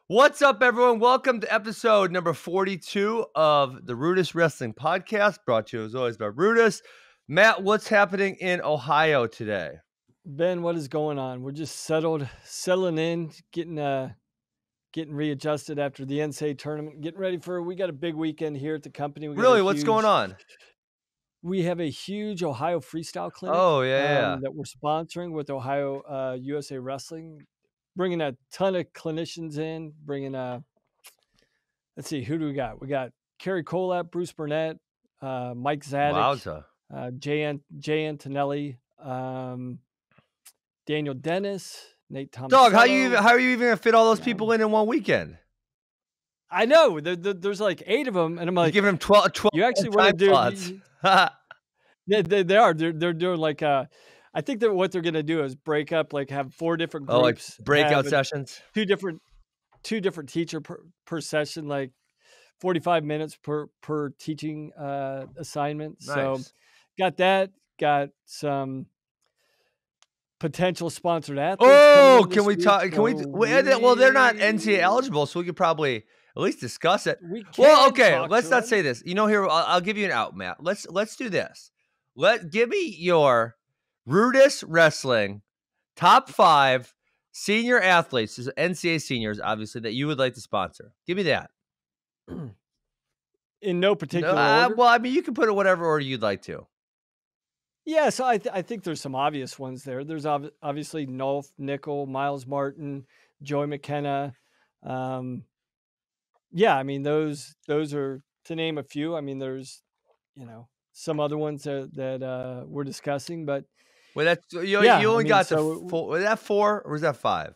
What's up, everyone? Welcome to episode number 42 of the RUDIS Wrestling Podcast, brought to you as always by RUDIS. Matt, what's happening in Ohio today? Ben, what is going on? We're just settling in, getting readjusted after the NCAA tournament, getting ready we got a big weekend here at the company. Really? What's going on? We have a huge Ohio freestyle clinic that we're sponsoring with Ohio U.S.A. Wrestling, bringing a ton of clinicians in, let's see, who do we got? We got Kerry Colap, Bruce Burnett, Mike Zadek, Jay Antonelli, Daniel Dennis, Nate Thomas. Dog, how are you even gonna fit all those people in one weekend? I know there's like 8 of them, and I'm like, you're giving them 12. You actually want to do? They are. They're doing like I think that what they're gonna do is break up, like have 4 different groups, like breakout sessions. 2 different teacher per session, like 45 minutes per teaching assignment. Nice. So got some potential sponsored athletes. Oh, can we talk? Well, they're not NCAA eligible, so we could probably at least discuss it. Well, okay, let's not say this. Here, I'll give you an out, Matt. Let's do this. Give me your RUDIS Wrestling top 5 senior athletes, NCAA seniors, obviously, that you would like to sponsor. Give me that. In no particular order. Well, I mean, you can put it whatever order you'd like to. Yeah, so I think there's some obvious ones there. There's obviously Nolf, Nickel, Miles Martin, Joey McKenna. Yeah, I mean, those are, to name a few. I mean, there's, some other ones that we're discussing, but. Well, that's you only got the 4. Was that 4 or was that 5?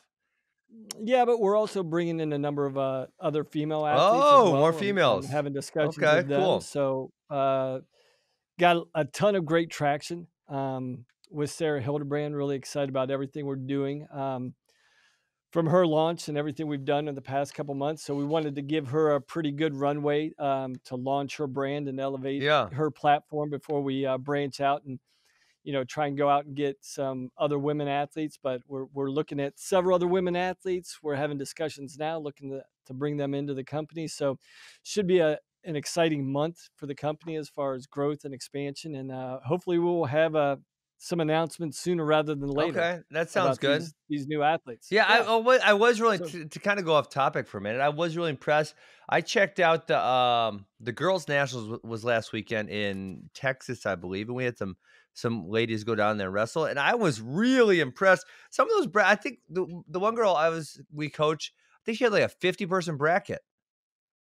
Yeah, but we're also bringing in a number of other female athletes. Oh, as well. More females. I'm having discussions with them. Cool. So got a ton of great traction with Sarah Hildebrandt. Really excited about everything we're doing from her launch and everything we've done in the past couple months. So we wanted to give her a pretty good runway to launch her brand and elevate her platform before we branch out and try and go out and get some other women athletes. But we're looking at several other women athletes. We're having discussions now, looking to bring them into the company. So should be an exciting month for the company as far as growth and expansion. And hopefully we'll have some announcements sooner rather than later. Okay, that sounds good. These new athletes. Yeah, I was really, to kind of go off topic for a minute, I was really impressed. I checked out the girls' nationals was last weekend in Texas, I believe, and we had some ladies go down there and wrestle, and I was really impressed. Some of those, I think the one girl we coach, I think she had like a 50-person bracket.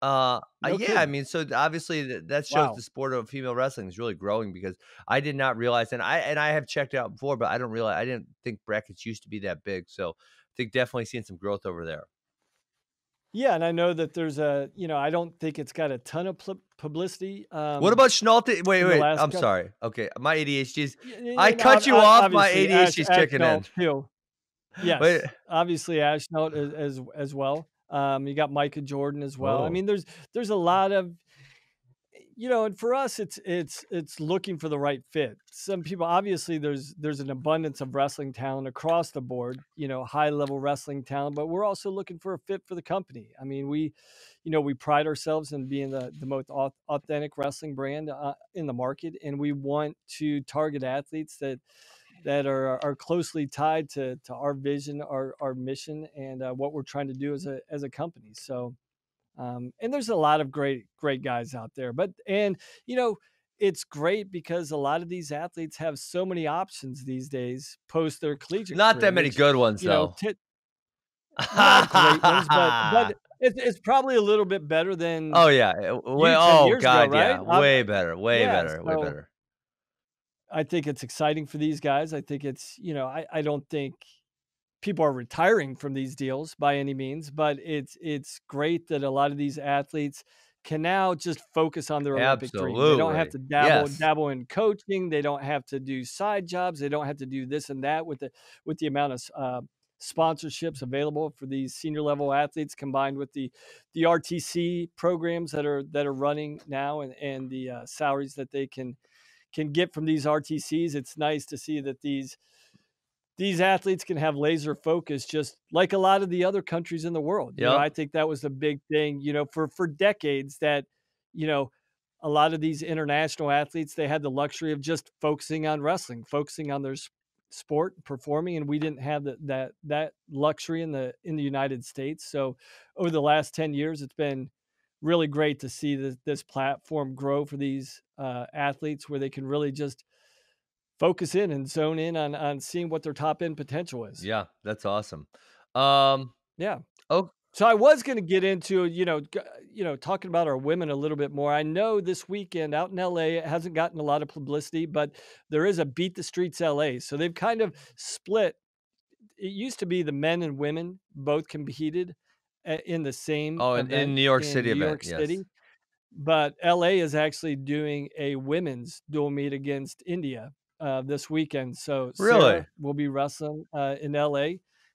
Yeah, I mean, so obviously that shows the sport of female wrestling is really growing, because I did not realize, and I have checked it out before, but I didn't think brackets used to be that big. So I think definitely seeing some growth over there. Yeah, and I know that there's I don't think it's got a ton of publicity. What about Schnalte? Wait, I'm sorry. Okay, my ADHD's. I cut you off. My ADHD's kicking in. Too. Yes, obviously Ashnault as well. You got Micah Jordan as well. I mean, there's a lot of, and for us, it's looking for the right fit. Some people, obviously, there's an abundance of wrestling talent across the board, high level wrestling talent, but we're also looking for a fit for the company. I mean, we pride ourselves in being the most authentic wrestling brand in the market, and we want to target athletes that are closely tied to our vision, our mission, and what we're trying to do as a company. So, and there's a lot of great guys out there, it's great because a lot of these athletes have so many options these days post their collegiate Not career, that many good ones, though. Not great ones, but it's probably a little bit better than. Oh yeah, 10 years ago, right? Yeah, way better. Way better. I think it's exciting for these guys. I think it's, I don't think people are retiring from these deals by any means, but it's great that a lot of these athletes can now just focus on their Olympic dream. They don't have to dabble in coaching. They don't have to do side jobs. They don't have to do this and that with the amount of sponsorships available for these senior level athletes, combined with the RTC programs that are running now, and the salaries that they can get from these RTCs. It's nice to see that these these athletes can have laser focus just like a lot of the other countries in the world. You know, I think that was the big thing, you know, for decades that, you know, a lot of these international athletes, they had the luxury of just focusing on wrestling, focusing on their sport, performing, and we didn't have that luxury in the United States. So over the last 10 years, it's been really great to see this platform grow for these athletes where they can really just focus in and zone in on seeing what their top end potential is. Yeah, that's awesome. Yeah. Oh, so I was going to get into, talking about our women a little bit more. I know this weekend out in LA, it hasn't gotten a lot of publicity, but there is a Beat The Streets L.A. So they've kind of split. It used to be the men and women both competed in the same event in New York in City New event. York Yes. City. But LA is actually doing a women's dual meet against India this weekend. So Really? Sarah will be wrestling in LA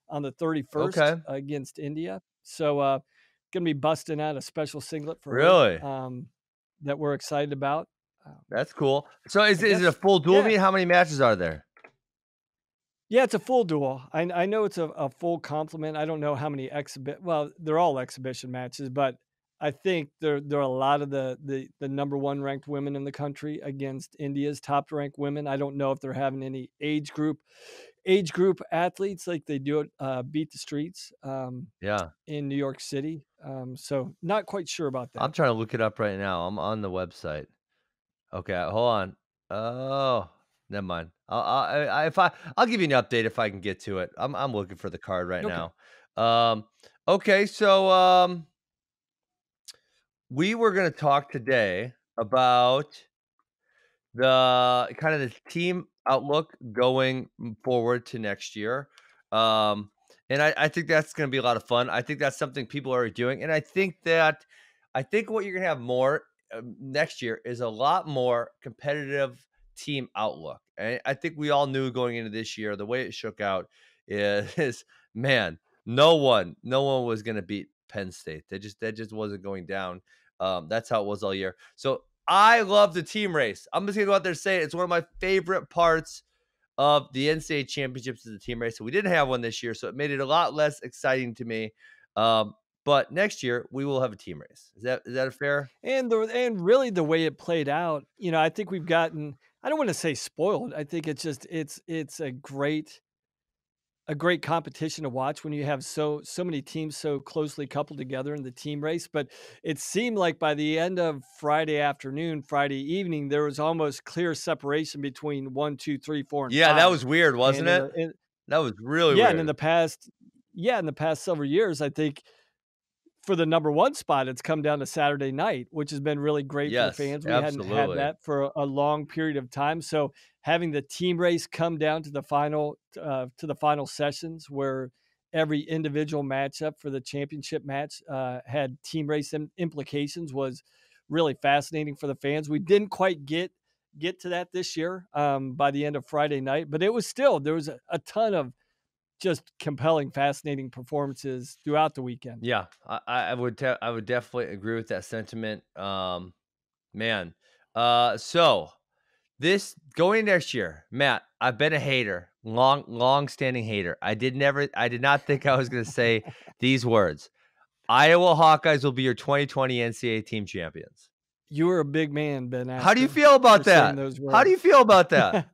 on the 31st against India. So going to be busting out a special singlet for her that we're excited about. That's cool. So is it a full dual meet? How many matches are there? Yeah, it's a full duel. I know it's a full complement. I don't know how many well, they're all exhibition matches, but I think there are a lot of the number one ranked women in the country against India's top ranked women. I don't know if they're having any age group athletes like they do at Beat the Streets in New York City. So not quite sure about that. I'm trying to look it up right now. I'm on the website. Okay, hold on. Oh, never mind. I'll give you an update if I can get to it. I'm looking for the card right now. Okay, so we were going to talk today about the kind of the team outlook going forward to next year. And I think that's going to be a lot of fun. I think that's something people are doing. And I think what you're going to have more next year is a lot more competitive team outlook. And I think we all knew going into this year, the way it shook out is man, no one was going to beat Penn State. That just wasn't going down. That's how it was all year. So I love the team race. I'm just gonna go out there and say it. It's one of my favorite parts of the NCAA Championships is the team race. So we didn't have one this year, so it made it a lot less exciting to me. But next year we will have a team race. Is that a fair? And really the way it played out, you know, I think we've gotten. I don't want to say spoiled. I think it's just it's a great competition to watch when you have so many teams so closely coupled together in the team race. But it seemed like by the end of Friday afternoon, Friday evening, there was almost clear separation between 1, 2, 3, 4, and 5. Yeah, that was weird, wasn't it? That was really weird. And in the past several years, I think for the number one spot, it's come down to Saturday night, which has been really great for fans. We hadn't had that for a long period of time. So having the team race come down to the final sessions where every individual matchup for the championship match had team race implications was really fascinating for the fans. We didn't quite get to that this year by the end of Friday night, but it was still, there was a ton of just compelling, fascinating performances throughout the weekend. Yeah, I would definitely agree with that sentiment. Man. So this going next year, Matt, I've been a hater, long standing hater. I did not think I was going to say these words. Iowa Hawkeyes will be your 2020 NCAA team champions. You were a big man, Ben. How do you feel about that? How do you feel about that?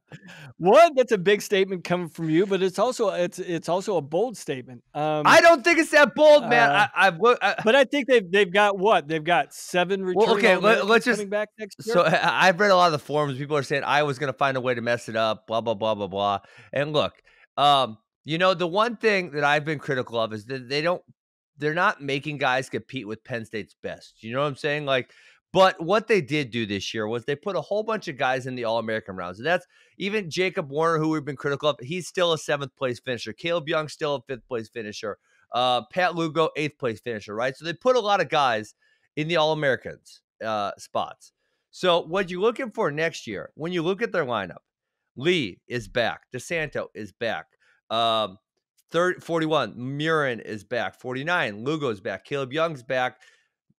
One, that's a big statement coming from you, but it's also a bold statement. I don't think it's that bold, man. But I think they've got what? They've got 7 returning let's just coming back next year. So I've read a lot of the forums. People are saying Iowa's going to find a way to mess it up. Blah blah blah blah blah. And look, you know, the one thing that I've been critical of is that they're not making guys compete with Penn State's best. You know what I'm saying? Like. But what they did do this year was they put a whole bunch of guys in the All-American rounds. And that's even Jacob Warner, who we've been critical of. He's still a 7th place finisher. Caleb Young still a 5th place finisher. Pat Lugo, 8th place finisher, right? So they put a lot of guys in the All-Americans spots. So what you're looking for next year, when you look at their lineup, Lee is back. DeSanto is back. 41, Murin is back. 49, Lugo's back. Caleb Young's back.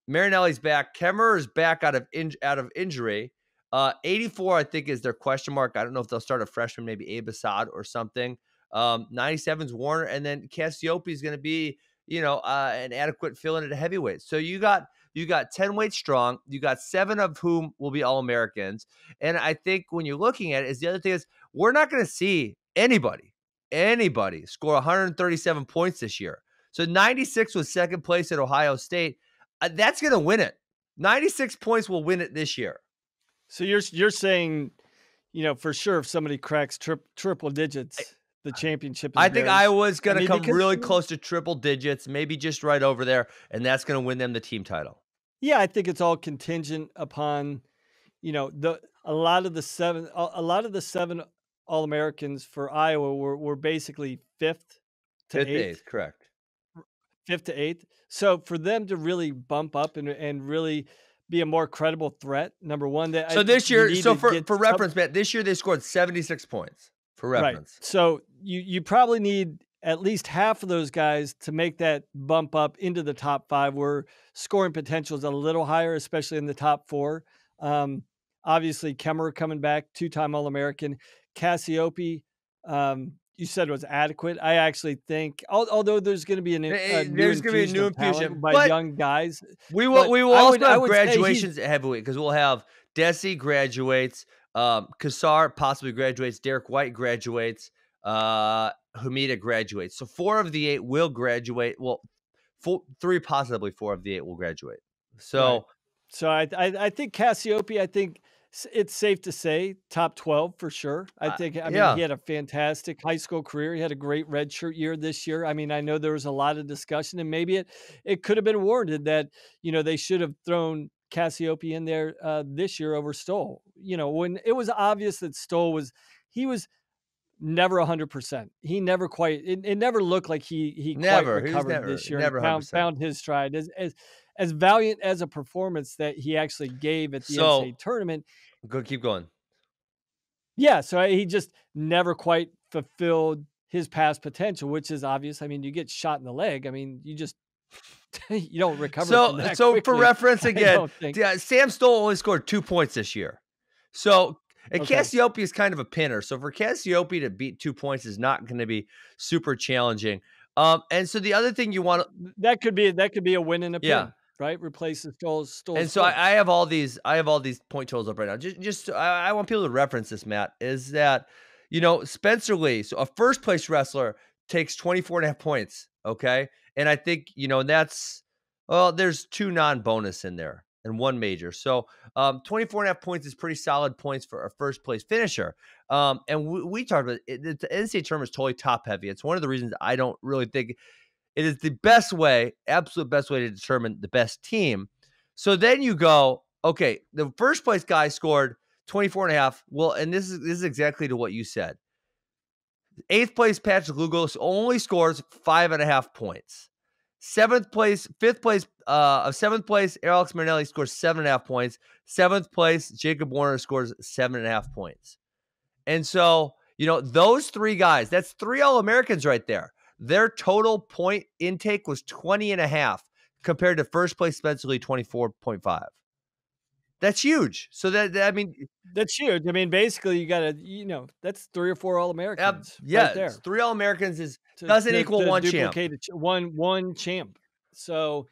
Marinelli's back. Kemmerer is back out of injury. 84, I think, is their question mark. I don't know if they'll start a freshman, maybe Abe Assad or something. 97's Warner, and then Cassiope is going to be, an adequate fill-in at a heavyweight. So you got 10 weight strong. You got 7 of whom will be All-Americans. And I think when you're looking at it, is the other thing is we're not going to see anybody score 137 points this year. So 96 was second place at Ohio State. That's going to win it. 96 points will win it this year. So you're saying, for sure, if somebody cracks triple digits, the championship is I think theirs. Iowa's going to come really close to triple digits, maybe just right over there, and that's going to win them the team title. Yeah, I think it's all contingent upon, a lot of the seven All-Americans for Iowa were basically fifth to eighth. Correct. 5th to 8th. So for them to really bump up and really be a more credible threat, number one, this year, for reference, Matt, this year they scored 76 points for reference. Right. So you probably need at least half of those guys to make that bump up into the top 5, where scoring potential is a little higher, especially in the top 4. Obviously, Kemmerer coming back, 2-time All-American. Cassiope, you said was adequate. I actually think, although there's going to be a new infusion by young guys, we will also have graduations at heavyweight, because we'll have Desi graduates, Kassar possibly graduates, Derek White graduates, Hamida graduates. So 4 of the 8 will graduate. Well, 3, possibly 4 of the 8 will graduate. So, right. So I think Cassiope, I think it's safe to say top 12 for sure. I mean, he had a fantastic high school career. He had a great redshirt year this year. I mean, I know there was a lot of discussion, and maybe it could have been warranted that, they should have thrown Cassiope in there this year over Stoll. When it was obvious that Stoll was never 100%. He never quite. It never looked like he quite recovered this year. Never found his stride as valiant as a performance that he actually gave at the NCAA tournament. Keep going. Yeah, so he just never quite fulfilled his past potential, which is obvious. I mean, you get shot in the leg. I mean, you just you don't recover. From that quickly, for reference again, Sam Stoll only scored 2 points this year. So. And Cassiope is kind of a pinner. So for Cassiope to beat 2 points is not going to be super challenging. And so the other thing you want to, that could be a win in a pin, right? Replaces Stoll's. And so I have all these point totals up right now. Just I want people to reference this, Matt, is that, Spencer Lee, so a first place wrestler, takes 24.5 points. Okay. And I think, that's, there's 2 non-bonus in there and 1 major. So 24.5 points is pretty solid points for a first place finisher. And we talked about it. The NCAA tournament is totally top heavy. It's one of the reasons I don't really think it is the best way, absolute best way to determine the best team. So then you go, okay, the first place guy scored 24.5. Well, and this is exactly to what you said. 8th place Patrick Lugos only scores 5.5 points. 5th place, Alex Marinelli scores 7.5 points. 7th place, Jacob Warner scores 7.5 points. And so, those 3 guys, that's 3 All-Americans right there. Their total point intake was 20.5 compared to first place Spencer Lee, 24.5. That's huge. So that's huge. I mean, basically you got to, that's 3 or 4 All-Americans. Yeah. Right there. 3 All-Americans doesn't equal 1 champ. One champ. So,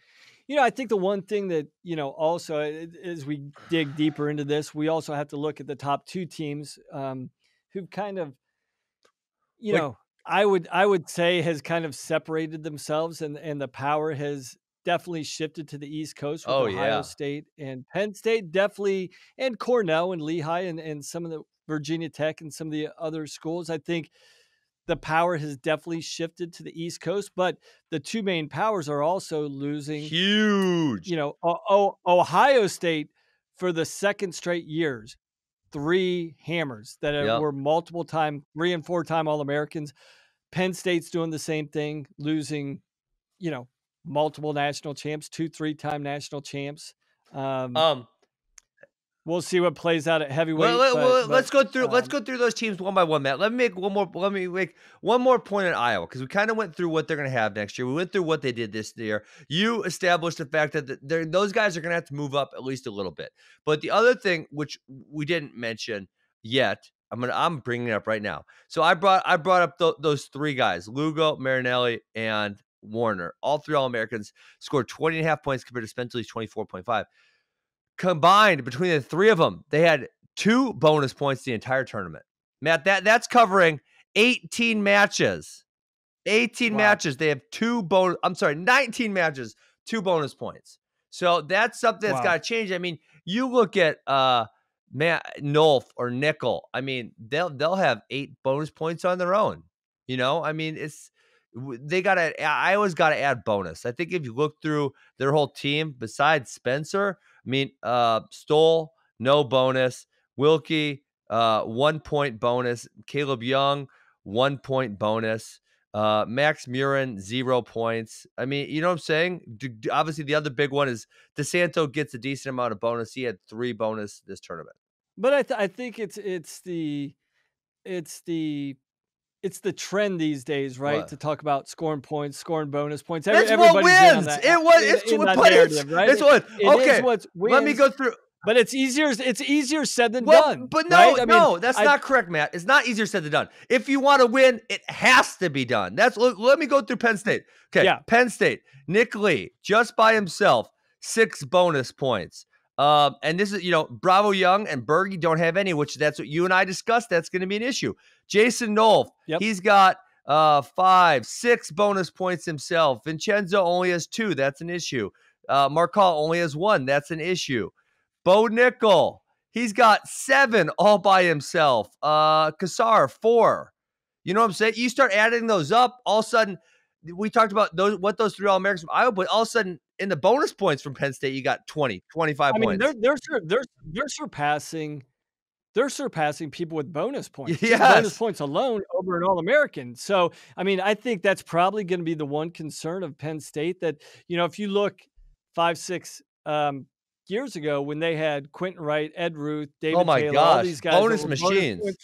I think the one thing that, also as we dig deeper into this, we also have to look at the top 2 teams who've kind of, I would say has kind of separated themselves, and the power has definitely shifted to the East Coast with Ohio State and Penn State, definitely, and Cornell and Lehigh and some of the Virginia Tech and some of the other schools. I think the power has definitely shifted to the East Coast, but the 2 main powers are also losing. Huge. Ohio State for the second straight years, 3 hammers that were multiple time 3 and 4 time All-Americans. Penn State's doing the same thing, losing, multiple national champs, 2 3-time national champs. We'll see what plays out at heavyweight. Let's go through those teams one by one, Matt. Let me make one more point on Iowa, because we kind of went through what they're going to have next year. We went through what they did this year. You established the fact that those guys are going to have to move up at least a little bit. But the other thing, which we didn't mention yet, I'm bringing it up right now. So I brought up those three guys, Lugo, Marinelli, and Warner. All three All-Americans scored 20.5 points compared to Spencer's 24.5. Combined between the three of them, they had 2 bonus points the entire tournament. Matt, that's covering 18 matches. 18 matches. They have 19 matches, 2 bonus points. So that's something that's got to change. I mean, you look at Matt Nolf or Nickel. I mean, they'll have 8 bonus points on their own. You know, I mean, I always got to add bonus. I think if you look through their whole team, besides Spencer, I mean, Stoll, no bonus. Wilkie, 1 point bonus. Caleb Young, 1 point bonus. Max Murin, 0 points. I mean, you know what I'm saying? Obviously, the other big one is DeSanto gets a decent amount of bonus. He had 3 bonus this tournament. But I think it's the trend these days, right? What? To talk about scoring points, scoring bonus points. That's what wins. It's what narrative, right? It's what. Okay, let me go through. But it's easier said than done. But no, right? No, that's not correct, Matt. It's not easier said than done. If you want to win, it has to be done. Let me go through Penn State. Okay, yeah. Penn State, Nick Lee, just by himself, 6 bonus points. And this is, Bravo Young and Berge don't have any, which that's what you and I discussed. That's going to be an issue. Jason Nolf, he's got 5, 6 bonus points himself. Vincenzo only has 2. That's an issue. Marcal only has 1. That's an issue. Bo Nickel, he's got 7 all by himself. Kassar, 4. You know what I'm saying? You start adding those up, all of a sudden, we talked about those 3 All-Americans from Iowa, but all of a sudden, in the bonus points from Penn State, you got 20, 25 points. I mean, they're surpassing people with bonus points. Yes. Bonus points alone over an All-American. So, I mean, I think that's probably going to be the one concern of Penn State that, if you look 5, 6 years ago when they had Quentin Wright, Ed Ruth, David Taylor, all these guys. Bonus machines.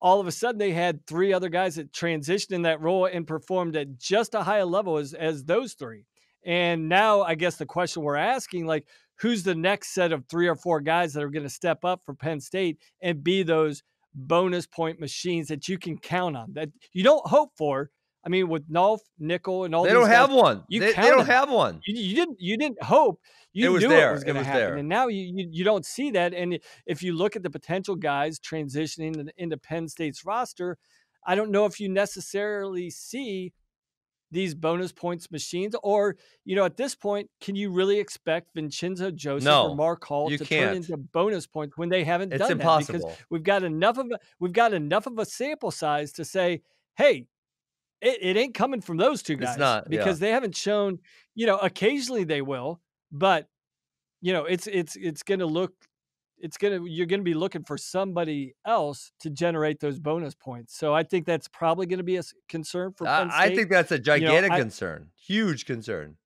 All of a sudden, they had 3 other guys that transitioned in that role and performed at just a higher level as those 3. And now, I guess the question we're asking, like, who's the next set of 3 or 4 guys that are going to step up for Penn State and be those bonus point machines that you can count on, that you don't hope for? I mean, with Nolf, Nickel, and all they these don't guys, have one. They don't have one. You didn't hope. You knew it was going to happen, there. And now you don't see that. And if you look at the potential guys transitioning into Penn State's roster, I don't know if you necessarily see these bonus points machines, or at this point, can you really expect Vincenzo Joseph or Mark Hall to turn into bonus points when they haven't done impossible. that? Because we've got enough of a sample size to say, hey, it ain't coming from those 2 guys. It's not, because they haven't shown. Occasionally they will, but it's going to look. You're going to be looking for somebody else to generate those bonus points. So I think that's probably going to be a concern for Penn State. I think that's a gigantic concern, huge concern.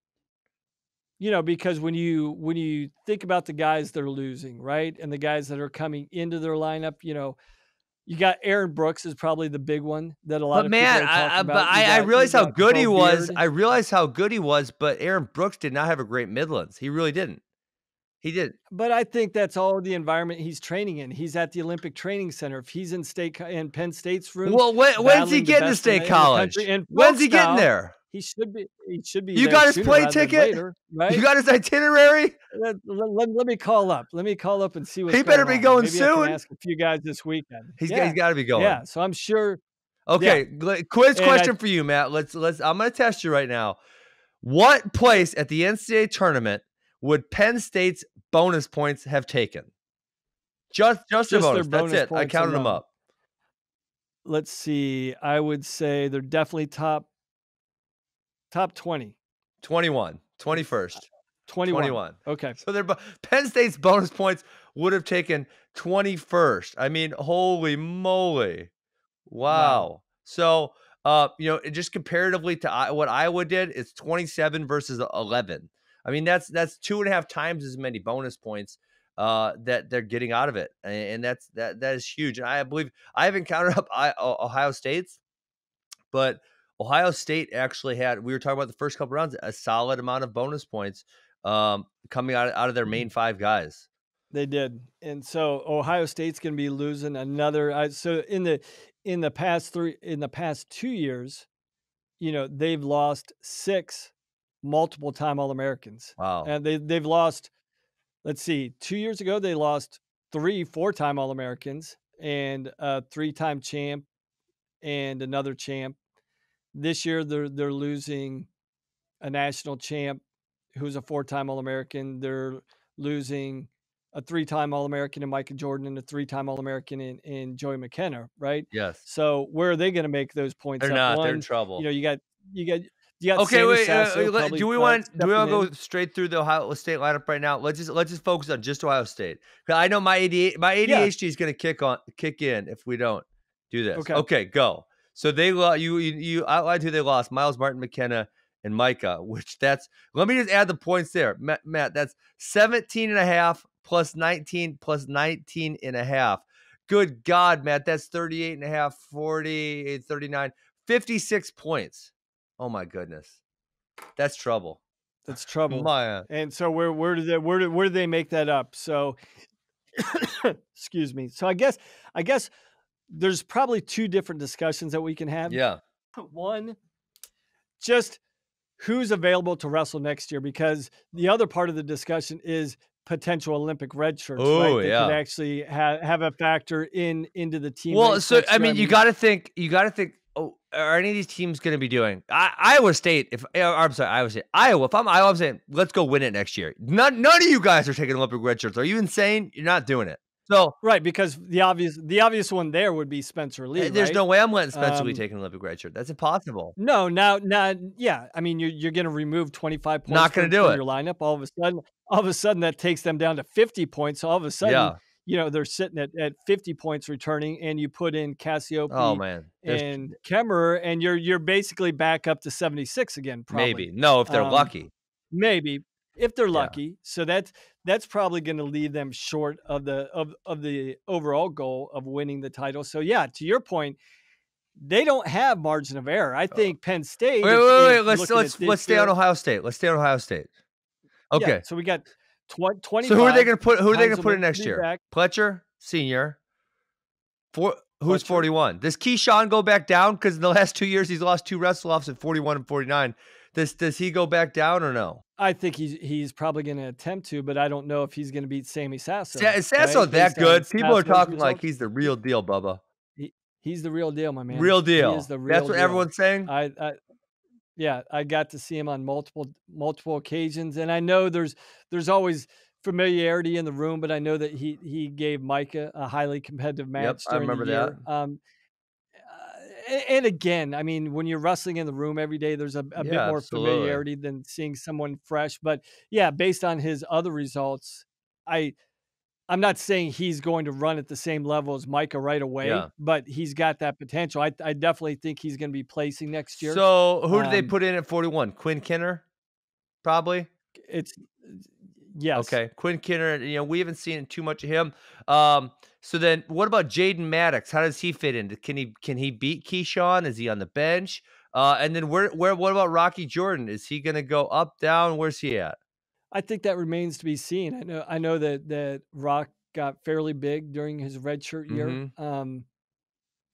Because when you think about the guys that are losing, right, and the guys that are coming into their lineup, you got Aaron Brooks is probably the big one that a lot of people are talking about. But I realize how good he was. I realize how good he was, but Aaron Brooks did not have a great Midlands. He really didn't. He did. But I think that's all the environment he's training in. He's at the Olympic Training Center. If he's in Penn State's room. Well, when's he getting to State College? When's he getting there? He should be. You got his plane ticket, later, right? You got his itinerary. Let me call up. Let me call up and see what's he better be going Maybe soon. I can ask a few guys this weekend. He's got to be going. Yeah, so I'm sure. Okay, quiz question for you, Matt. Let's. I'm going to test you right now. What place at the NCAA tournament would Penn State's bonus points have taken? Just a bonus. That's it. I counted them up. Let's see. I would say they're definitely top 20. 21. 21st. 21. Okay. So Penn State's bonus points would have taken 21st. I mean, holy moly. Wow. So, just comparatively to what Iowa did, it's 27 versus 11. I mean, that's 2.5 times as many bonus points that they're getting out of it, and that is huge. And I believe I haven't counted up Ohio State's, but Ohio State actually had. We were talking about the first couple rounds, a solid amount of bonus points coming out of their main 5 guys. They did. And so Ohio State's going to be losing another. So in the past 2 years, they've lost 6 multiple time All-Americans. Wow. And they've lost, let's see, 2 years ago, they lost 3 4-time All-Americans and a 3-time champ and another champ. This year, they're losing a national champ who's a 4-time All-American. They're losing a 3-time All-American in Micah Jordan and a 3-time All-American in Joey McKenna, right? Yes. So where are they going to make those points They're up? not. One, they're in trouble. You got Okay, Sammy wait. Sasso Do we want to go in. straight through the Ohio State lineup right now? Let's just focus on just Ohio State. Because I know my ADHD is going to kick in if we don't do this. Okay, go. So they you outlined who they lost: Miles Martin, McKenna, and Micah. Let me just add the points there, Matt. That's 17.5 plus 19 plus 19.5. Good God, Matt, that's 38.5, 40, 39, 56 points. Oh my goodness, that's trouble. That's trouble. Man. And so where do they make that up? So, excuse me. So I guess there's probably 2 different discussions that we can have. Yeah. One, just who's available to wrestle next year, because the other part of the discussion is potential Olympic red shirts, right? That could actually have a factor into the team. Well, so I mean, you got to think. Oh, are any of these teams going to be doing Iowa State? Iowa State. Iowa. If I'm Iowa, I'm saying let's go win it next year. None of you guys are taking Olympic red shirts. Are you insane? You're not doing it. So right, because the obvious one there would be Spencer Lee. There's no way I'm letting Spencer Lee take an Olympic red shirt. That's impossible. No, yeah. I mean, you're going to remove 25 points. Not going to do it. Your lineup. All of a sudden, that takes them down to 50 points. So all of a sudden, they're sitting at 50 points returning, and you put in Cassiope and Kemmerer, and you're basically back up to 76 again. Probably. Maybe if they're lucky. Maybe. If they're lucky. So that's probably going to leave them short of the overall goal of winning the title. So yeah, to your point, they don't have margin of error. I think Penn State. Wait. Let's stay on Ohio State. Okay. Yeah, so we got 20. So who are they going to put? Who are they going to put in next year? Pletcher, senior. Who's 41? Does Keyshawn go back down? Because in the last 2 years he's lost 2 wrestle-offs at 41 and 49. Does he go back down or no? I think he's probably going to attempt to, but I don't know if he's going to beat Sammy Sasso. Sasso that good? People are talking like he's the real deal, Bubba. He's the real deal, my man. Real deal. He is the real That's what deal. everyone's saying. I got to see him on multiple occasions, and I know there's always familiarity in the room, but I know that he gave Micah a highly competitive match. Yep, I remember that. And again, I mean, when you're wrestling in the room every day, there's a bit more familiarity than seeing someone fresh. But yeah, based on his other results, I'm not saying he's going to run at the same level as Micah right away, but he's got that potential. I definitely think he's going to be placing next year. So who did they put in at 41? Quinn Kinner, probably. Yes. Okay, Quinn Kinner. We haven't seen too much of him. So then, what about Jaden Maddox? How does he fit in? Can he beat Keyshawn? Is he on the bench? And then what about Rocky Jordan? Is he going to go up, down? Where's he at? I think that remains to be seen. I know that Rock got fairly big during his redshirt year. Mm-hmm.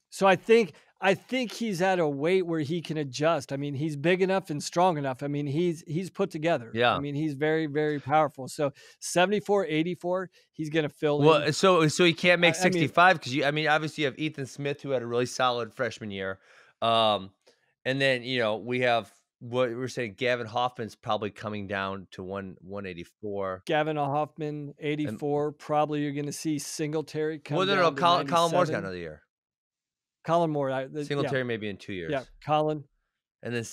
So I think he's at a weight where he can adjust. I mean, he's big enough and strong enough. I mean, he's put together. Yeah. I mean, he's very, very powerful. So 74, 84, he's going to fill in. Well, so he can't make 65 because obviously you have Ethan Smith, who had a really solid freshman year. And then, we have what we're saying, Gavin Hoffman's probably coming down to 184. Gavin Hoffman, 84. Probably you're going to see Singletary come down. Well, Colin Moore's got another year. Colin Moore. Singletary maybe in 2 years. Yeah, Colin. And then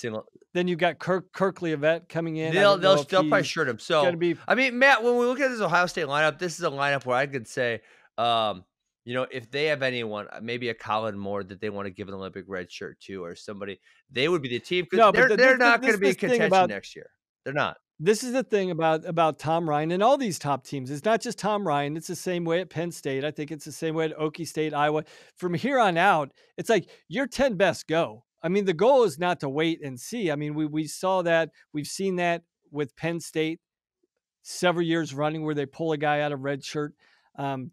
Then you've got Kirkley Yvette coming in. They'll probably shirt him. So, Matt, when we look at this Ohio State lineup, this is a lineup where I could say, if they have anyone, maybe a Colin Moore that they want to give an Olympic red shirt to, or somebody, they would be the team. Because they're not going to be in contention next year. They're not. This is the thing about Tom Ryan and all these top teams. It's not just Tom Ryan. It's the same way at Penn State. I think it's the same way at Okie State, Iowa. From here on out, it's like your 10 best go. I mean, the goal is not to wait and see. I mean, we saw that. We've seen that with Penn State several years running where they pull a guy out of redshirt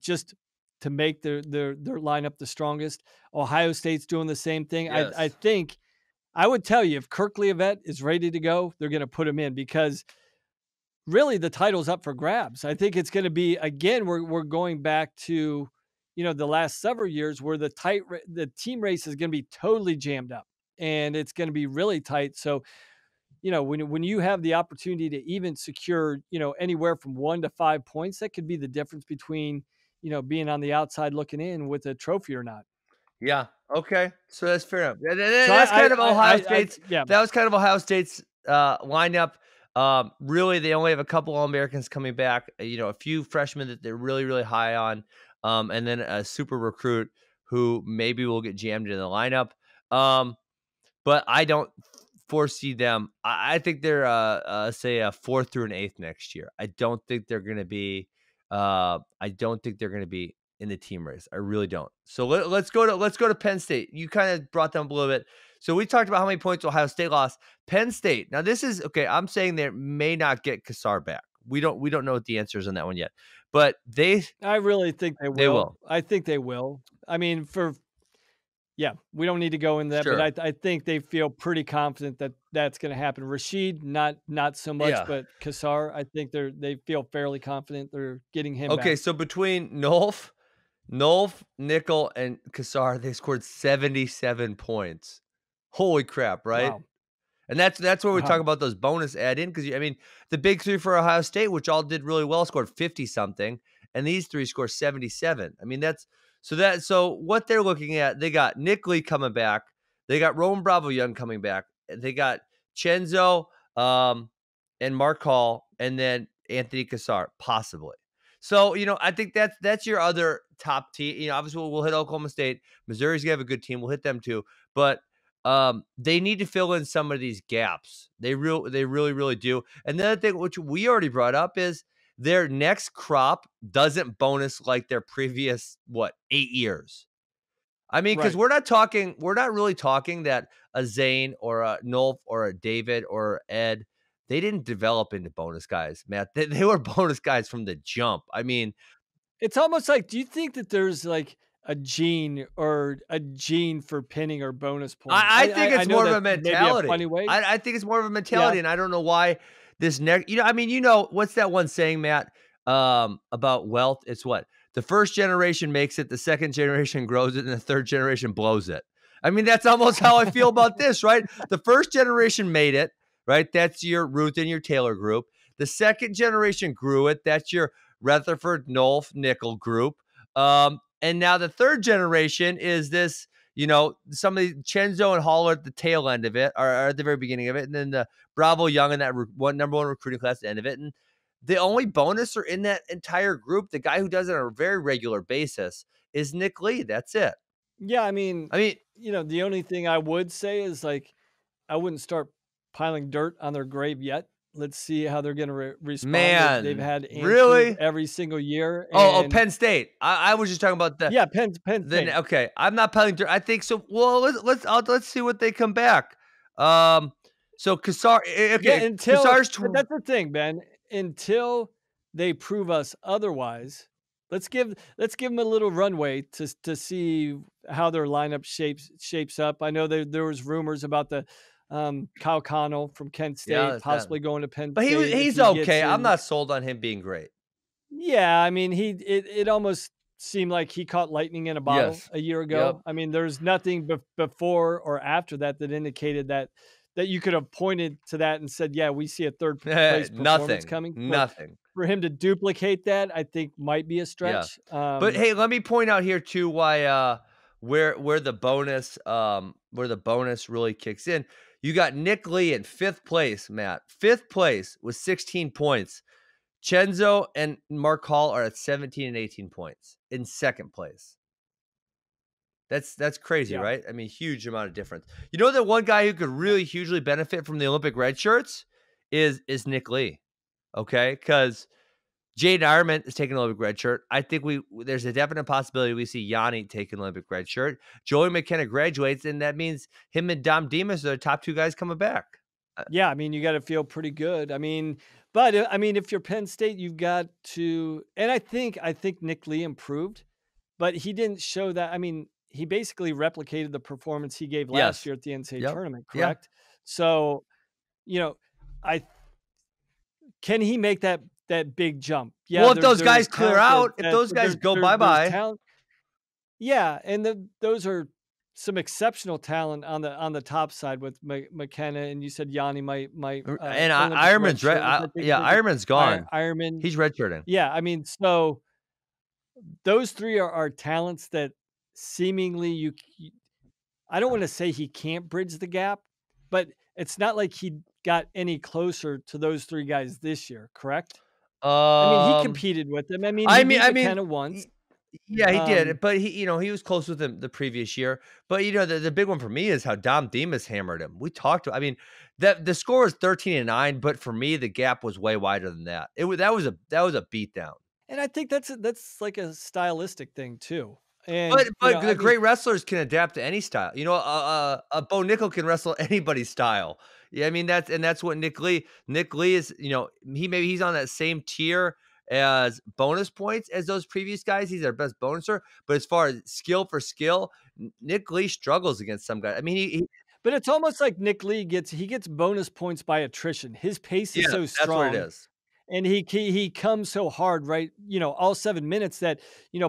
just to make their lineup the strongest. Ohio State's doing the same thing. Yes. I think I would tell you if Kirk Leavitt is ready to go, they're going to put him in because really the title's up for grabs. I think it's going to be, again, we're going back to, the last several years where the team race is going to be totally jammed up and it's going to be really tight. So, when you have the opportunity to even secure, anywhere from 1 to 5 points, that could be the difference between, being on the outside looking in with a trophy or not. Yeah. Okay. So that's fair enough. That's kind of Ohio State's. That was kind of Ohio State's lineup. Really, they only have a couple All-Americans coming back. A few freshmen that they're really, really high on, and then a super recruit who maybe will get jammed in the lineup. But I don't foresee them. I think they're say a 4th through an 8th next year. I don't think they're going to be. In the team race. I really don't. So let's go to Penn State. You kind of brought them up a little bit. So we talked about how many points Ohio State lost. Penn State. Now this is okay. I'm saying they may not get Cassar back. We don't know what the answer is on that one yet. But I really think they will. They will. I think they will. I mean, we don't need to go into that, sure. But I think they feel pretty confident that that's going to happen. Rashid, not so much, but Cassar, I think they feel fairly confident they're getting him back. Okay, so between Nolf, Nickel, and Cassar, they scored 77 points. Holy crap, right? Wow. And that's where we talk about those bonus add-in, because the big three for Ohio State, which all did really well, scored 50-something, and these three scored 77. I mean, so what they're looking at, they got Nick Lee coming back, they got Roman Bravo Young coming back, they got Chenzo and Mark Hall, and then Anthony Cassar, possibly. So, I think that's your other top team. Obviously we'll hit Oklahoma State. Missouri's gonna have a good team. We'll hit them too. But they need to fill in some of these gaps. They really, really do. And the other thing, which we already brought up, is their next crop doesn't bonus like their previous 8 years. I mean, because we're not really talking that a Zane or a Nolf or a David or Ed, they didn't develop into bonus guys, Matt. They were bonus guys from the jump. I mean, it's almost like, do you think that there's like a gene for pinning or bonus points? I think it's more of a mentality. Maybe a funny way. I think it's more of a mentality, and I don't know why this next. What's that one saying, Matt? About wealth? It's what the first generation makes it, the second generation grows it, and the third generation blows it. I mean, that's almost how I feel about this, right? The first generation made it, right? That's your Ruth and your Taylor group. The second generation grew it. That's your Rutherford, Nolf, Nickel group. And now the third generation is this, some of the Chenzo and Hall are at the tail end of it, or at the very beginning of it. And then the Bravo Young and that number one recruiting class at the end of it. And the only bonus are in that entire group. The guy who does it on a very regular basis is Nick Lee. That's it. Yeah. I mean, the only thing I would say is I wouldn't start piling dirt on their grave yet. Let's see how they're going to respond. Man, they've had really every single year. Penn State. I was just talking about that. Yeah, Penn State. Okay, I'm not piling dirt. I think so. Well, let's see what they come back. So Cassar. Okay, Cassar's that's the thing, Ben. Until they prove us otherwise, let's give them a little runway to see how their lineup shapes up. I know there was rumors about the Kyle Connell from Kent State possibly going to Penn State. But he's okay. I'm not sold on him being great. Yeah, I mean, it almost seemed like he caught lightning in a bottle a year ago. Yep. I mean, there's nothing before or after that indicated that you could have pointed to that and said, yeah, we see a third place performance coming. Nothing. For him to duplicate that, I think might be a stretch. Yeah. But hey, let me point out here too why where the bonus really kicks in. You got Nick Lee in 5th place, Matt. 5th place with 16 points. Chenzo and Mark Hall are at 17 and 18 points in 2nd place. That's crazy, right? I mean, huge amount of difference. You know that one guy who could really hugely benefit from the Olympic red shirts is Nick Lee. Okay? Because Jaden Ironman is taking an Olympic red shirt. I think there's a definite possibility we see Yanni take an Olympic red shirt. Joey McKenna graduates, and that means him and Dom Demas are the top 2 guys coming back. Yeah, I mean, you got to feel pretty good. I mean, but I mean, if you're Penn State, you've got to, and I think Nick Lee improved, but he didn't show that. I mean, he basically replicated the performance he gave last Yes. year at the NCAA Yep. tournament, Yeah. correct? So, can he make that big jump? Yeah. Well, if those guys clear out, if those guys go bye-bye. Yeah, and those are some exceptional talent on the top side with McKenna, and you said Yanni might and Ironman's right. Yeah, Ironman's gone. Ironman, he's redshirting. Yeah, I mean, so those three are talents that seemingly I don't want to say he can't bridge the gap, but it's not like he got any closer to those three guys this year, correct? I mean, he competed with them. I mean, he beat McKenna once. Yeah, he did, but he was close with him the previous year. But the big one for me is how Dom Demas hammered him. We talked to, I mean, that the score was 13-9, but for me the gap was way wider than that. That was a beatdown. And I think that's like a stylistic thing too. And but the great wrestlers can adapt to any style. A Bo Nickel can wrestle anybody's style. Yeah, I mean that's what Nick Lee is. He's on that same tier as bonus points as those previous guys. He's our best bonuser, but as far as skill for skill, Nick Lee struggles against some guys. I mean, but it's almost like Nick Lee gets bonus points by attrition. His pace is so strong. That's what it is. And he comes so hard, right? All 7 minutes that,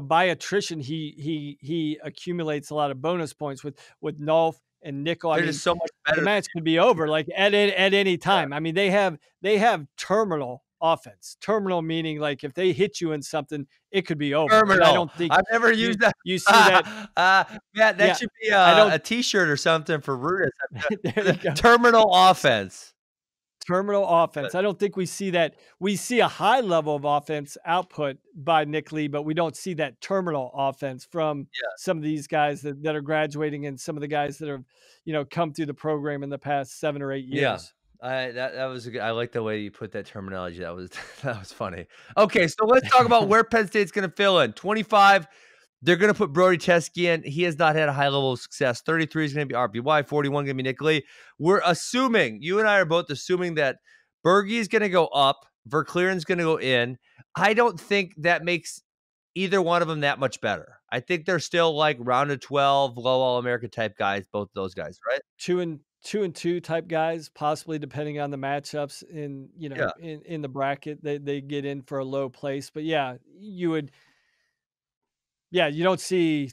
by attrition, he accumulates a lot of bonus points with Nolf and Nickel. They're just so much better. The match could be over like at any time. Yeah. I mean, they have terminal offense. Terminal meaning like if they hit you in something, it could be over. Terminal. I don't think I've never used that. You see that? Matt, that should be a T-shirt or something for RUDIS. Terminal offense. Terminal offense. I don't think we see that. We see a high level of offense output by Nick Lee, but we don't see that terminal offense from some of these guys that are graduating and some of the guys that have, come through the program in the past 7 or 8 years. Yeah. That was good. I like the way you put that terminology. That was funny. Okay, so let's talk about where Penn State's going to fill in. 25, they're going to put Brody Teske in. He has not had a high level of success. 33 is going to be RBY. 41 going to be Nick Lee. We're assuming, you and I are both assuming that Berge is going to go up. Verkleeren's going to go in. I don't think that makes either one of them that much better. I think they're still like round of 12, low All-America type guys, both those guys, right? 2-2 type guys, possibly depending on the matchups in the bracket. They get in for a low place. But you don't see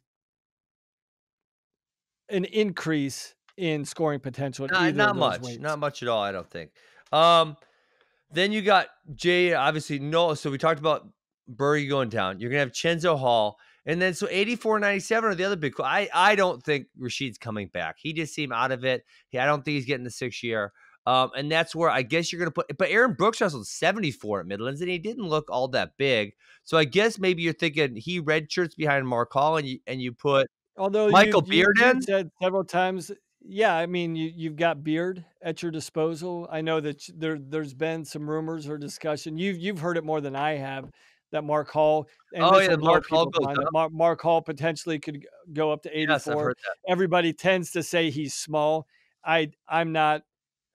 an increase in scoring potential. Not much at all, I don't think. Then you got Jay, obviously, no. So we talked about Berge going down. You're going to have Chenzo Hall. And then so 84-97 are the other big. I don't think Rashid's coming back. He just seemed out of it. I don't think he's getting the 6th year. And that's where I guess you're going to put. But Aaron Brooks wrestled 74 at Midlands, and he didn't look all that big. So I guess maybe you're thinking he redshirts behind Mark Hall, and you put Michael Beard in. Said several times. Yeah, I mean, you've got Beard at your disposal. I know that there's been some rumors or discussion. You've heard it more than I have that Mark Hall. And Mark Hall goes up. Mark Hall potentially could go up to 84. Yes, I've heard that. Everybody tends to say he's small. I'm not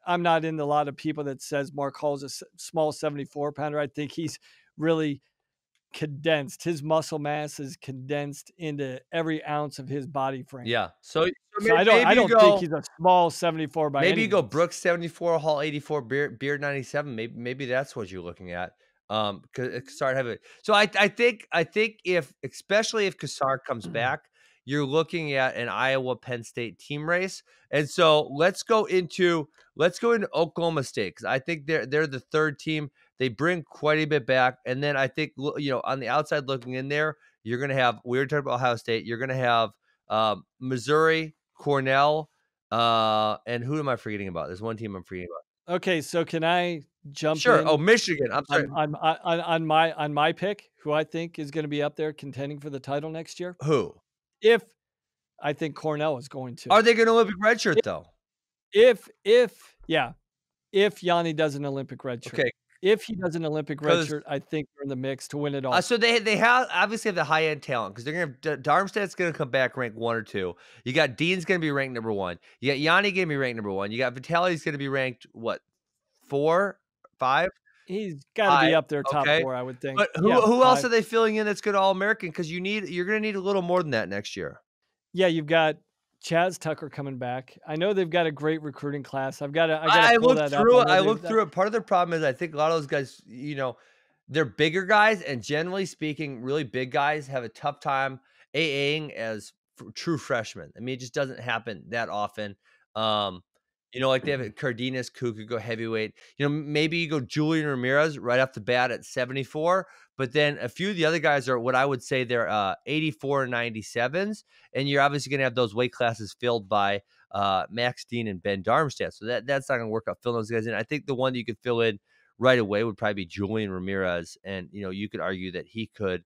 in a lot of people that says Mark Hall's a small 74 pounder. I think he's really condensed. His muscle mass is condensed into every ounce of his body frame. Yeah. So I don't think he's a small 74 by maybe you go Brooks 74, Hall 84, Beard 97. Maybe that's what you're looking at. Because it started having. So I think especially if Kassar comes back, you're looking at an Iowa Penn State team race. And so let's go into Oklahoma State, because I think they're the third team. They bring quite a bit back. And then I think, on the outside looking in there, you're going to have, we were talking about Ohio State. You're going to have Missouri, Cornell, and who am I forgetting about? There's one team I'm forgetting about. Okay, so can I jump in? Oh, Michigan. I'm sorry. On my pick, who I think is going to be up there contending for the title next year. Who? If I think Cornell is going to. Are they going to Olympic redshirt though? If Yanni does an Olympic redshirt. Okay. if he does an Olympic red shirt, I think they're in the mix to win it all. So they have obviously have the high end talent because they're gonna Darmstadt's gonna come back ranked 1 or 2. You got Dean's gonna be ranked number 1. You got Yanni gonna be ranked number 1. You got Vitali's gonna be ranked what 4, 5? He's got to be up there top 4, I would think. But who else are they filling in that's good All American? Because you're gonna need a little more than that next year. Yeah, you've got Chaz Tucker coming back. I know they've got a great recruiting class. I looked through it. I looked through it. Part of the problem is I think a lot of those guys, they're bigger guys, and generally speaking, really big guys have a tough time AAing as true freshmen. I mean, it just doesn't happen that often. Like they have Cardenas, who could go heavyweight. Maybe you go Julian Ramirez right off the bat at 74, but then a few of the other guys are what I would say they're 84 and 97s, and you're obviously going to have those weight classes filled by Max Dean and Ben Darmstadt. So that's not going to work out filling those guys in. I think the one that you could fill in right away would probably be Julian Ramirez, and you could argue that he could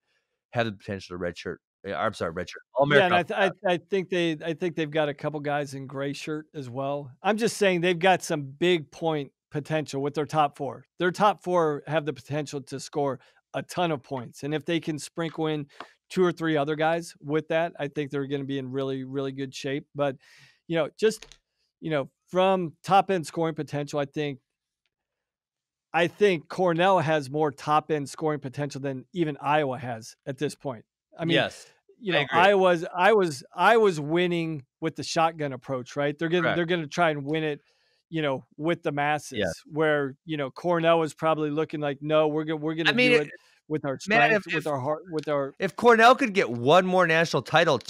have the potential to redshirt. I'm sorry, redshirt. Yeah, and I think they've got a couple guys in gray shirt as well. I'm just saying they've got some big point potential with their top 4. Their top 4 have the potential to score a ton of points, and if they can sprinkle in 2 or 3 other guys with that, I think they're going to be in really, really good shape. But from top end scoring potential, I think Cornell has more top end scoring potential than even Iowa has at this point. I mean, yes, I was winning with the shotgun approach, right? They're gonna try and win it, with the masses. Yeah. Where Cornell is probably looking like, no, we're gonna do it with our strength, with our heart, with our. If Cornell could get one more national title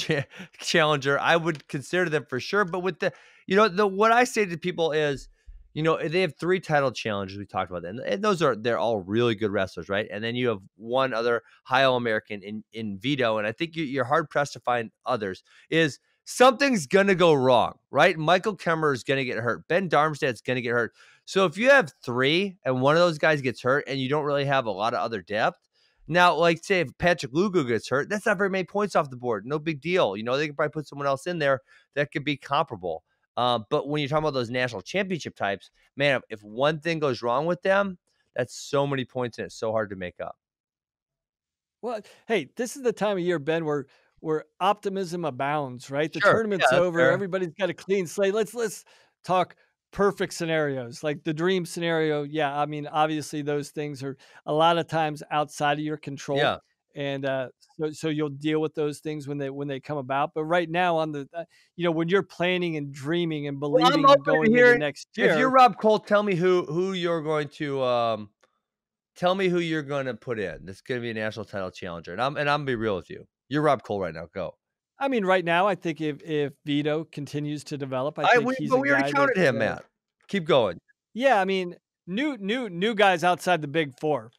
challenger, I would consider them for sure. But with what I say to people is, they have 3 title challenges. We talked about that. And they're all really good wrestlers, right? And then you have one other high All-American in Vito. And I think you're hard pressed to find others. Is something's going to go wrong, right? Michael Kemmer is going to get hurt. Ben Darmstadt's going to get hurt. So if you have 3 and one of those guys gets hurt and you don't really have a lot of other depth, now, like say if Patrick Lugo gets hurt, that's not very many points off the board. No big deal. They can probably put someone else in there that could be comparable. But when you're talking about those national championship types, man, if one thing goes wrong with them, that's so many points and it's so hard to make up. Well, hey, this is the time of year, Ben, where optimism abounds, right? The tournament's over. Fair. Everybody's got a clean slate. Let's talk perfect scenarios, like the dream scenario. Yeah, I mean, obviously those things are a lot of times outside of your control. Yeah. And so you'll deal with those things when they come about. But right now, on the when you're planning and dreaming and believing going into next year, if you're Rob Cole, tell me who you're going to put in. This is going to be a national title challenger, and I'm gonna be real with you. You're Rob Cole right now. Go. I mean, right now, I think if Vito continues to develop, I think he's. But we already counted him, Matt. Keep going. Yeah, I mean, new guys outside the big 4.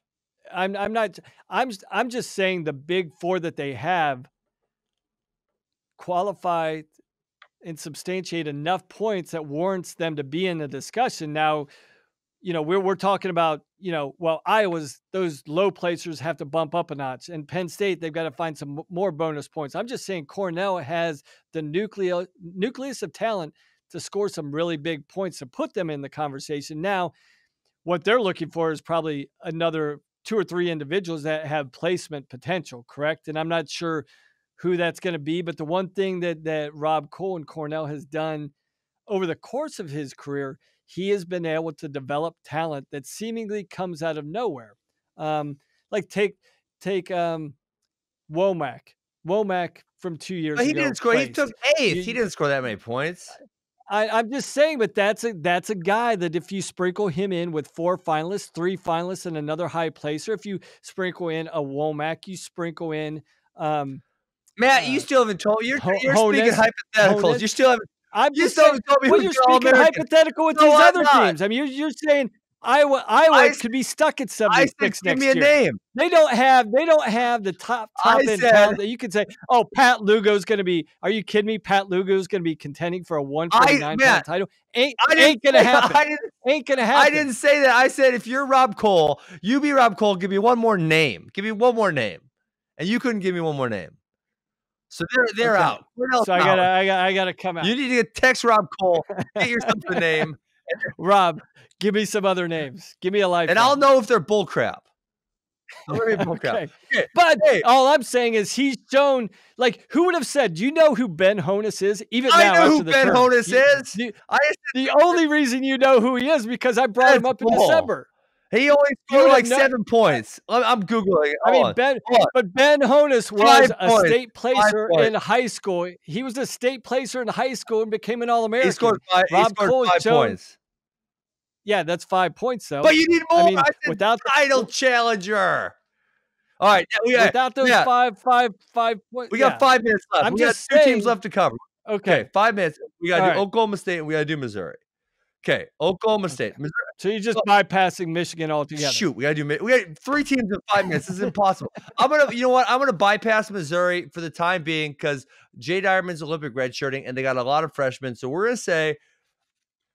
I'm just saying the big 4 that they have qualify and substantiate enough points that warrants them to be in the discussion. Now, we're talking about, Iowa's, those low placers have to bump up a notch, and Penn State, they've got to find some more bonus points. I'm just saying Cornell has the nucleus of talent to score some really big points to put them in the conversation. Now, what they're looking for is probably another 2 or 3 individuals that have placement potential, correct? And I'm not sure who that's going to be, but the one thing that Rob Cole and Cornell has done over the course of his career, he has been able to develop talent that seemingly comes out of nowhere. Like take Womack. Womack from 2 years ago. He didn't score. He took 8th. He didn't score that many points. I'm just saying, but that's a guy that if you sprinkle him in with 4 finalists, 3 finalists, and another high placer, if you sprinkle in a Womack, you sprinkle in Matt, you still haven't told you're speaking hypotheticals. You still haven't. I'm just saying, you're speaking hypothetical with these other teams. I mean, you're saying Iowa could be stuck at 76 next year. Give me a name. They don't have the top end talent that you could say, oh, Pat Lugo's going to be. Are you kidding me? Pat Lugo's going to be contending for a 149-pound title. Ain't going to happen. Ain't going to happen. I didn't say that. I said if you're Rob Cole, you be Rob Cole. Give me one more name. Give me one more name, and you couldn't give me one more name. So they're out. So I gotta come out. You need to text Rob Cole, get yourself a name, Rob, give me some other names. Give me a life. And I'll know if they're bull crap. Okay. But all I'm saying is he's shown, like, who would have said, do you know who Ben Honus is? Even I now, know after who the Ben term, Honus is. The only reason you know who he is because I brought him up in December. He only scored like 7 points. I'm Googling. I mean, Ben Honus was a state placer in high school. He was a state placer in high school and became an All-American. He scored 5 points. Yeah, that's 5 points, though. But you need more. I mean, without the title challenger. All right. Without those five points. We got 5 minutes left. We got 2 teams left to cover. Okay. 5 minutes. We got to do Oklahoma State and we got to do Missouri. Okay. Oklahoma State. Missouri. So you're just bypassing Michigan altogether. Shoot. We got 3 teams in 5 minutes. This is impossible. You know what? I'm going to bypass Missouri for the time being because Jay Diamond's Olympic redshirting and they got a lot of freshmen. So we're going to say,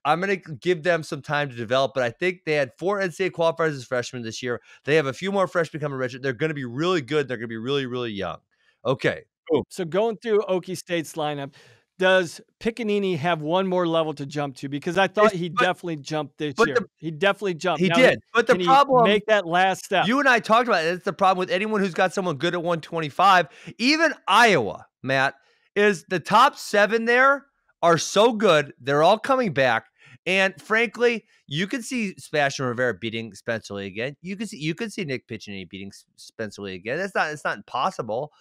I'm going to give them some time to develop, but I think they had 4 NCAA qualifiers as freshmen this year. They have a few more freshmen coming redshirt. They're going to be really good. They're going to be really, really young. Okay. Boom. So going through Okie State's lineup, does Piccinini have one more level to jump to? Because I thought he definitely jumped this year. He definitely jumped. He did. But the problem, make that last step. You and I talked about it. It's the problem with anyone who's got someone good at 125. Even Iowa, Matt, is the top 7 there are so good. They're all coming back. And frankly, you can see Sebastian Rivera beating Spencer Lee again. You can see Nick Piccinini beating Spencer Lee again. It's not impossible.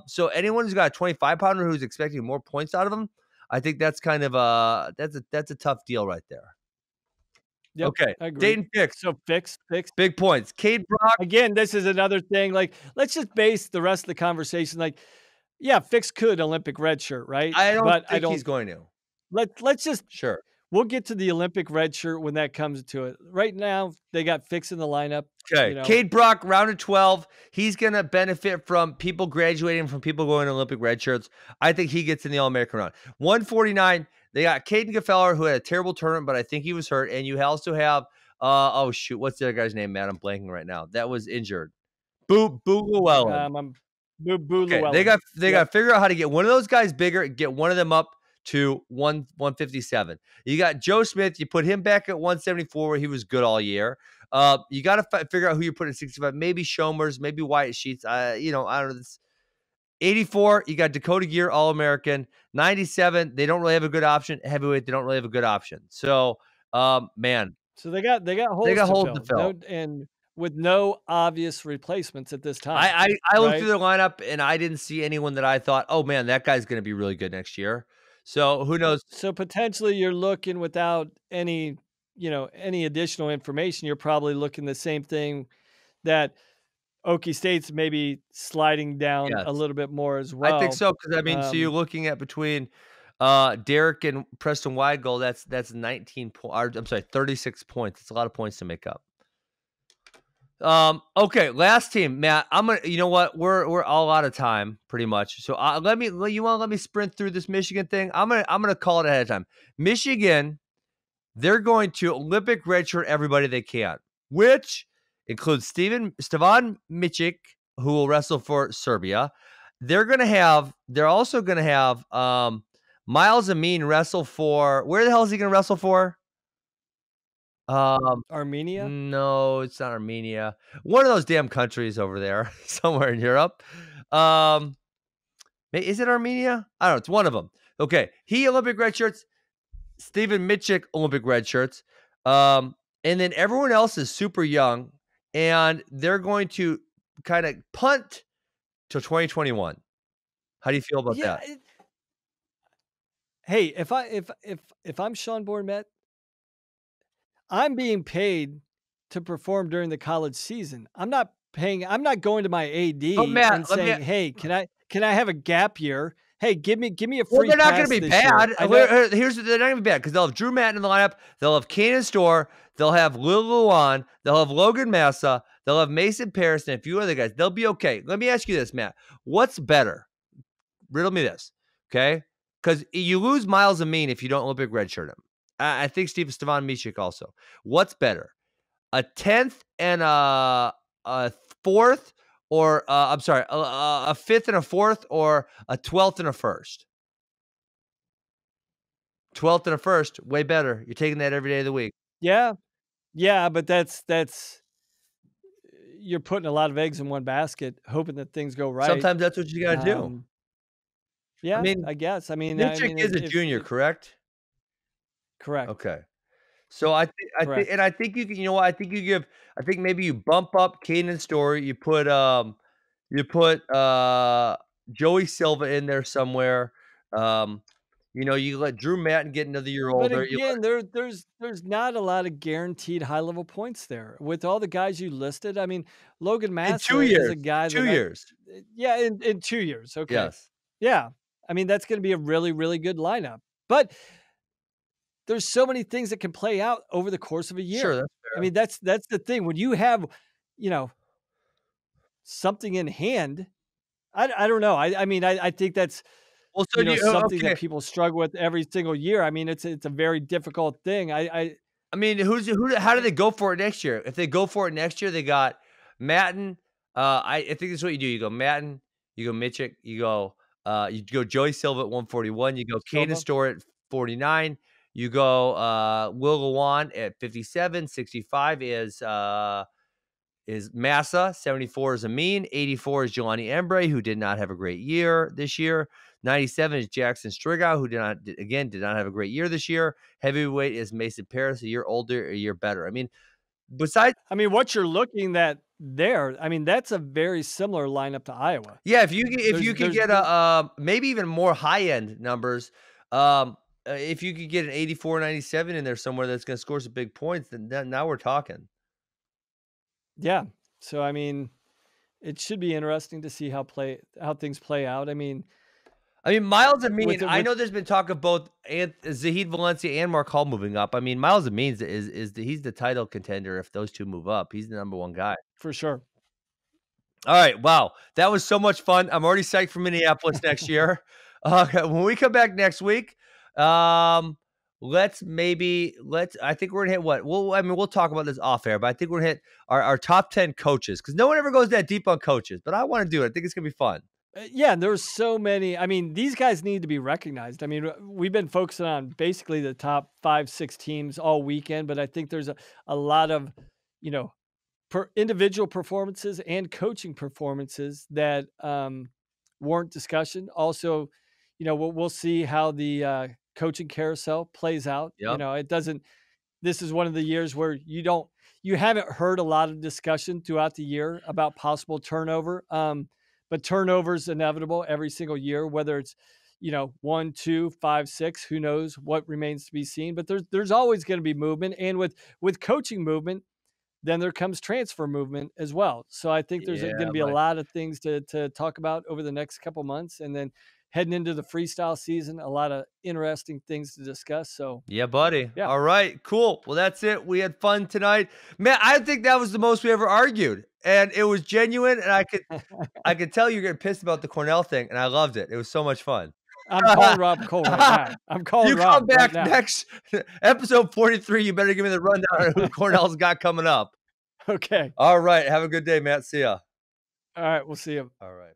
So anyone who's got a 25-pounder who's expecting more points out of him, I think that's kind of that's a tough deal right there. Yep, okay, I agree. Dayton Fix. So Fix. Big points. Cade Brock. Again, this is another thing. Like, let's just base the rest of the conversation. Like, yeah, Fix could Olympic redshirt, right? I don't think he's going to. Let's just sure. We'll get to the Olympic red shirt when that comes to it. Right now, they got Fix in the lineup. Okay. Cade Brock, round of 12. He's going to benefit from people graduating, from people going to Olympic red shirts. I think he gets in the All-American round. 149, they got Caden Gefeller, who had a terrible tournament, but I think he was hurt. And you also have, what's the other guy's name, Matt? I'm blanking right now. That was injured. Boo Llewellyn. Llewellyn. They got to figure out how to get one of those guys bigger, get one of them up to 157. You got Joe Smith. You put him back at 174 where he was good all year. You got to figure out who you put at 65. Maybe Shomers, maybe Wyatt Sheets. I don't know. This 84, you got Dakota Gear, All-American. 97, they don't really have a good option. Heavyweight, they don't really have a good option. So, man. So they got holes to fill. And with no obvious replacements at this time. I looked through their lineup and I didn't see anyone that I thought, oh man, that guy's going to be really good next year. So who knows? So potentially you're looking without any additional information. You're probably looking the same thing that Okie State's maybe sliding down a little bit more as well. I think so. Cause I mean, so you're looking at between Derek and Preston Weigel, that's 36 points. It's a lot of points to make up. Okay, last team, Matt. You know what? We're all out of time pretty much. So let me sprint through this Michigan thing. I'm gonna call it ahead of time. Michigan, they're going to Olympic redshirt everybody they can, which includes Stevan Micic, who will wrestle for Serbia. They're also gonna have Miles Amin wrestle for, where the hell is he gonna wrestle for? Armenia? No, it's not Armenia. One of those damn countries over there, somewhere in Europe. Is it Armenia? I don't know. It's one of them. Okay, he Olympic red shirts. Stevan Micic Olympic red shirts. And then everyone else is super young, and they're going to kind of punt to 2021. How do you feel about that? Hey, if I'm Sean Bourne, I'm being paid to perform during the college season. I'm not going to my AD and saying, "Hey, can I have a gap year? Hey, give me a free." They're not going to be bad. They're not going to be bad because they'll have Drew Matten in the lineup. They'll have Kanan Storr. They'll have Lil Luan. They'll have Logan Massa. They'll have Mason Paris and a few other guys. They'll be okay. Let me ask you this, Matt. What's better? Riddle me this, okay? Because you lose Miles Amin if you don't Olympic redshirt him. I think Stevan Micic also. What's better, a 10th and a 4th, or a 5th and a 4th, or a 12th and a 1st? 12th and a first, way better. You're taking that every day of the week. Yeah. Yeah, but that's you're putting a lot of eggs in one basket, hoping that things go right. Sometimes that's what you gotta do. Yeah, I guess. I mean, Mitchik is a junior, correct? Correct. Okay. So I think you can, you know what? I think maybe you bump up Caden Story. You put Joey Silva in there somewhere. You let Drew Mattin get another year But older. again, there's not a lot of guaranteed high level points there with all the guys you listed. I mean, Logan Massa is a guy 2 years. Yeah, in 2 years. Okay. Yes. Yeah. I mean, that's going to be a really, really good lineup. But there's so many things that can play out over the course of a year. Sure, that's fair. I mean, that's the thing. When you have, something in hand, I don't know. I mean, I think that's something that people struggle with every single year. I mean, it's a very difficult thing. I mean, how do they go for it next year? If they go for it next year, they got Mattin. I think this is what you do. You go Mattin, you go Mitchik, you go Joey Silva at 141, you go Caden Story at 49, you go Will Lewan at 57, 65 is Massa, 74 is Amin, 84 is Jelani Embre, who did not have a great year this year. 97 is Jackson Strigow, who did not have a great year this year. Heavyweight is Mason Paris, a year older, a year better. I mean, what you're looking at there, I mean, that's a very similar lineup to Iowa. Yeah, if you could get a maybe even more high end numbers, if you could get an 84, 97 in there somewhere that's going to score some big points, then now we're talking. Yeah. So I mean, it should be interesting to see how things play out. I mean, Miles Amin, I know there's been talk of both Zahid Valencia and Mark Hall moving up. I mean, Miles Amin he's the title contender if those two move up. He's the number one guy. For sure. All right. Wow. That was so much fun. I'm already psyched for Minneapolis next year. When we come back next week, I think we're gonna hit what? We'll talk about this off air, but I think we're gonna hit our top 10 coaches because no one ever goes that deep on coaches, but I want to do it. I think it's gonna be fun. Yeah, there's so many. I mean, these guys need to be recognized. I mean, we've been focusing on basically the top 5, 6 teams all weekend, but I think there's a lot of, individual performances and coaching performances that warrant discussion. Also, we'll see how the coaching carousel plays out. Yep. This is one of the years where you haven't heard a lot of discussion throughout the year about possible turnover. But turnover is inevitable every single year, whether it's, 1, 2, 5, 6, who knows what remains to be seen. But there's always going to be movement. And with coaching movement, then there comes transfer movement as well. So I think there's going to be a lot of things to talk about over the next couple months. And then heading into the freestyle season, a lot of interesting things to discuss. So yeah, buddy. Yeah. All right, cool. Well, that's it. We had fun tonight. Man, I think that was the most we ever argued. And it was genuine. And I could tell you're getting pissed about the Cornell thing. And I loved it. It was so much fun. I'm calling Rob Cole right now. I'm calling Rob. You come back next episode 43. You better give me the rundown of who Cornell's got coming up. Okay. All right. Have a good day, Matt. See ya. All right. We'll see you. All right.